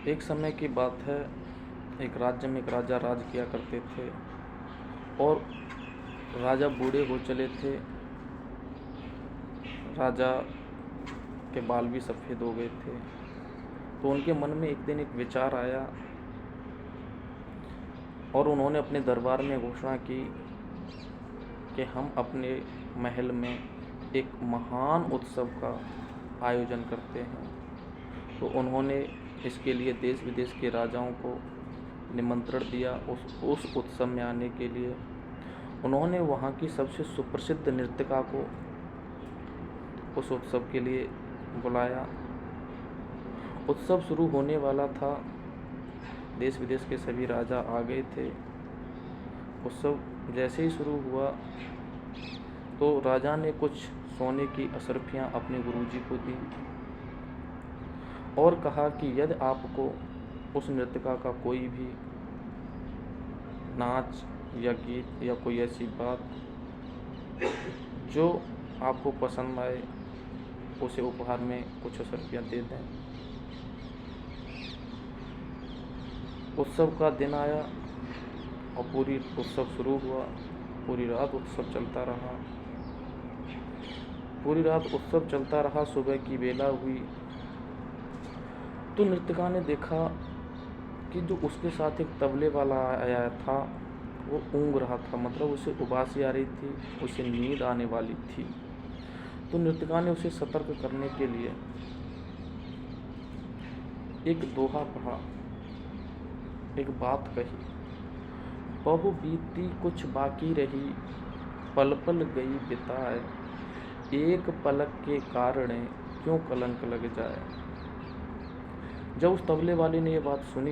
एक समय की बात है। एक राज्य में एक राजा राज किया करते थे और राजा बूढ़े हो चले थे। राजा के बाल भी सफ़ेद हो गए थे। तो उनके मन में एक दिन एक विचार आया और उन्होंने अपने दरबार में घोषणा की कि हम अपने महल में एक महान उत्सव का आयोजन करते हैं। तो उन्होंने इसके लिए देश विदेश के राजाओं को निमंत्रण दिया उस उत्सव में आने के लिए। उन्होंने वहाँ की सबसे सुप्रसिद्ध नृत्यिका को उस उत्सव के लिए बुलाया। उत्सव शुरू होने वाला था। देश विदेश के सभी राजा आ गए थे। उत्सव जैसे ही शुरू हुआ तो राजा ने कुछ सोने की अशर्फियाँ अपने गुरुजी को दी और कहा कि यदि आपको उस नृत्यिका का कोई भी नाच या गीत या कोई ऐसी बात जो आपको पसंद आए, उसे उपहार में कुछ अशर्फियाँ दे दें। उत्सव का दिन आया और पूरी उत्सव शुरू हुआ। पूरी रात उत्सव चलता रहा। पूरी रात उत्सव चलता रहा। सुबह की बेला हुई तो नृत्यिका ने देखा कि जो उसके साथ एक तबले वाला आया था वो ऊँग रहा था, मतलब उसे उबासी आ रही थी, उसे नींद आने वाली थी। तो नृत्यिका ने उसे सतर्क करने के लिए एक दोहा पढ़ा, एक बात कही। बहु बीती कुछ बाकी रही, पल पल गई बिताए, एक पलक के कारण क्यों कलंक लग जाए। जब उस तबले वाले ने ये बात सुनी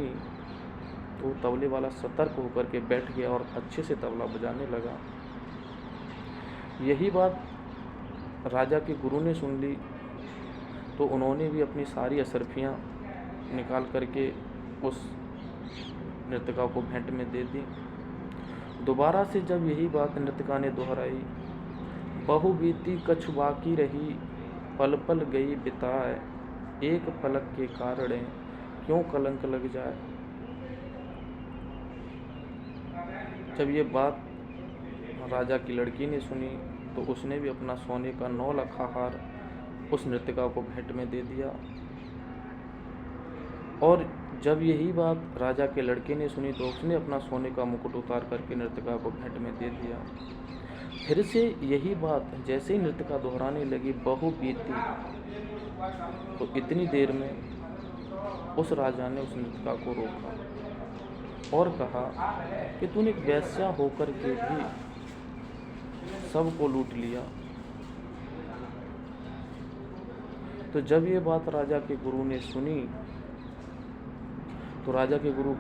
तो तबले वाला सतर्क होकर के बैठ गया और अच्छे से तबला बजाने लगा। यही बात राजा के गुरु ने सुन ली तो उन्होंने भी अपनी सारी अशर्फियाँ निकाल करके उस नृत्यिका को भेंट में दे दी। दोबारा से जब यही बात नृत्यिका ने दोहराई, बहु बीती कछु बाकी रही, पल पल गई बिताए, एक पलक के कारण क्यों कलंक लग जाए। जब ये बात राजा की लड़की ने सुनी तो उसने भी अपना सोने का 9 लखा हार उस नृत्यिका को भेंट में दे दिया। और जब यही बात राजा के लड़के ने सुनी तो उसने अपना सोने का मुकुट उतार करके नृत्यिका को भेंट में दे दिया। फिर से यही बात जैसे ही नृत्यिका दोहराने लगी, बहु बीती, तो इतनी देर में उस राजा ने उस नृत्यिका को रोका और कहा कि तूने एक वेश्या होकर के भी सबको लूट लिया। तो जब ये बात राजा के गुरु ने सुनी तो राजा के गुरु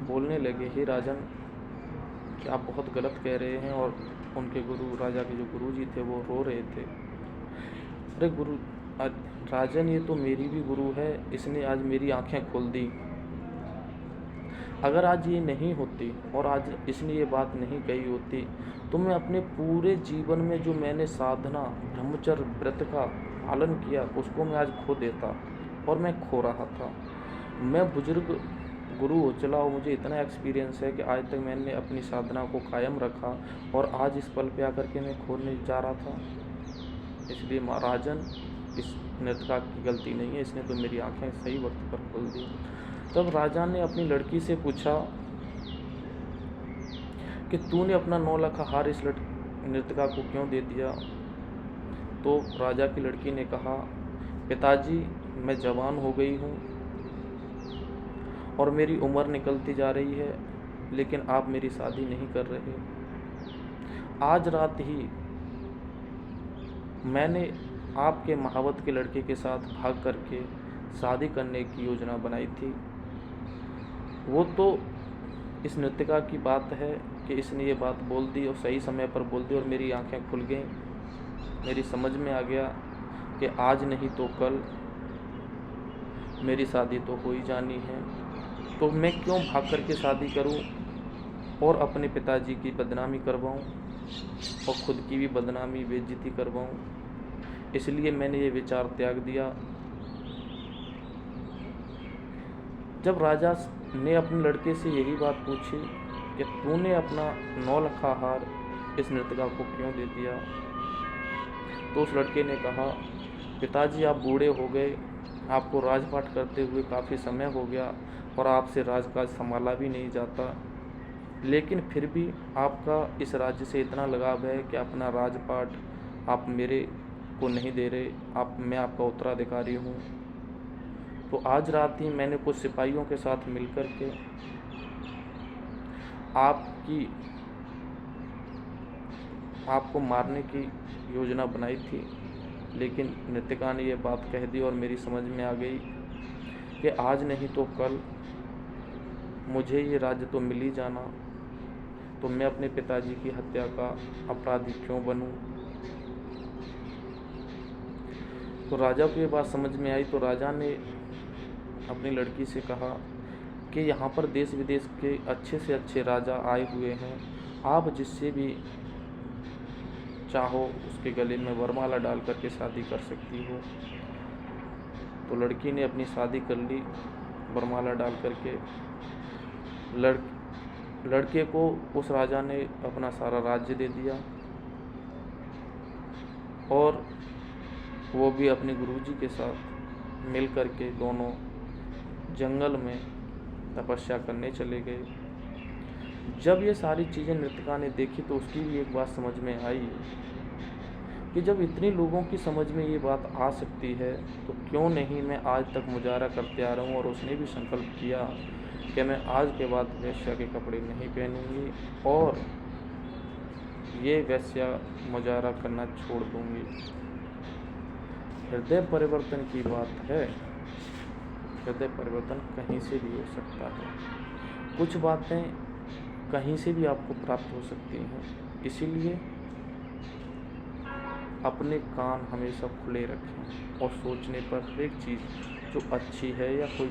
बोलने लगे, हे राजन, कि आप बहुत गलत कह रहे हैं। और उनके गुरु, राजा के जो गुरुजी थे, वो रो रहे थे। अरे गुरु राजन, ये तो मेरी भी गुरु है, इसने आज मेरी आंखें खोल दी। अगर आज ये नहीं होती और आज इसने ये बात नहीं कही होती तो मैं अपने पूरे जीवन में जो मैंने साधना, ब्रह्मचर्य व्रत का पालन किया, उसको मैं आज खो देता। और मैं खो रहा था। मैं बुजुर्ग गुरु हो चला और मुझे इतना एक्सपीरियंस है कि आज तक मैंने अपनी साधना को कायम रखा और आज इस पल पे आकर के मैं खोने जा रहा था। इसलिए राजन, इस नृत्यिका की गलती नहीं है, इसने तो मेरी आंखें सही वक्त पर खोल दी। तब राजा ने अपनी लड़की से पूछा कि तूने अपना 9 लखा हार इस नृत्यिका को क्यों दे दिया। तो राजा की लड़की ने कहा, पिताजी, मैं जवान हो गई हूँ और मेरी उम्र निकलती जा रही है, लेकिन आप मेरी शादी नहीं कर रहे। आज रात ही मैंने आपके महावत के लड़के के साथ भाग करके शादी करने की योजना बनाई थी। वो तो इस नृत्यिका की बात है कि इसने ये बात बोल दी और सही समय पर बोल दी और मेरी आंखें खुल गईं। मेरी समझ में आ गया कि आज नहीं तो कल मेरी शादी तो हो ही जानी है। तो मैं क्यों भाग करके शादी करूं और अपने पिताजी की बदनामी करवाऊं और ख़ुद की भी बदनामी, बेइज्जती करवाऊं। इसलिए मैंने ये विचार त्याग दिया जब राजा ने अपने लड़के से यही बात पूछी कि तूने अपना 9 लखा हार इस नृत्यका को क्यों दे दिया, तो उस लड़के ने कहा, पिताजी आप बूढ़े हो गए, आपको राजपाट करते हुए काफ़ी समय हो गया और आपसे राजकाज संभाला भी नहीं जाता, लेकिन फिर भी आपका इस राज्य से इतना लगाव है कि अपना राजपाट आप मेरे को नहीं दे रहे, मैं आपका उत्तराधिकारी हूँ। तो आज रात ही मैंने कुछ सिपाहियों के साथ मिलकर के आपको मारने की योजना बनाई थी, लेकिन नृत्यका ने ये बात कह दी और मेरी समझ में आ गई कि आज नहीं तो कल मुझे ये राज्य तो मिल ही जाना, तो मैं अपने पिताजी की हत्या का अपराधी क्यों बनूं। तो राजा को ये बात समझ में आई, तो राजा ने अपनी लड़की से कहा कि यहाँ पर देश विदेश के अच्छे से अच्छे राजा आए हुए हैं, आप जिससे भी चाहो उसके गले में वरमाला डाल करके शादी कर सकती हो। तो लड़की ने अपनी शादी कर ली वरमाला डाल करके। लड़के को उस राजा ने अपना सारा राज्य दे दिया और वो भी अपने गुरुजी के साथ मिल कर के दोनों जंगल में तपस्या करने चले गए। जब ये सारी चीज़ें नृत्यका ने देखी तो उसकी भी एक बात समझ में आई कि जब इतने लोगों की समझ में ये बात आ सकती है तो क्यों नहीं मैं आज तक मुजाहरा करते आ रहा हूँ। और उसने भी संकल्प किया कि मैं आज के बाद वेश्या के कपड़े नहीं पहनूंगी और ये वेश्या मुजाहरा करना छोड़ दूंगी। हृदय परिवर्तन की बात है, हृदय परिवर्तन कहीं से भी हो सकता है। कुछ बातें कहीं से भी आपको प्राप्त हो सकती हैं, इसीलिए अपने कान हमेशा खुले रखें और सोचने पर हर एक चीज़ जो अच्छी है या कोई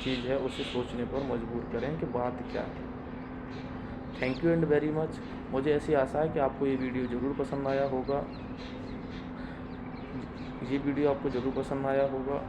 चीज़ है उसे सोचने पर मजबूर करें कि बात क्या है। Thank you and very much. मुझे ऐसी आशा है कि आपको ये वीडियो ज़रूर पसंद आया होगा, ये वीडियो आपको ज़रूर पसंद आया होगा।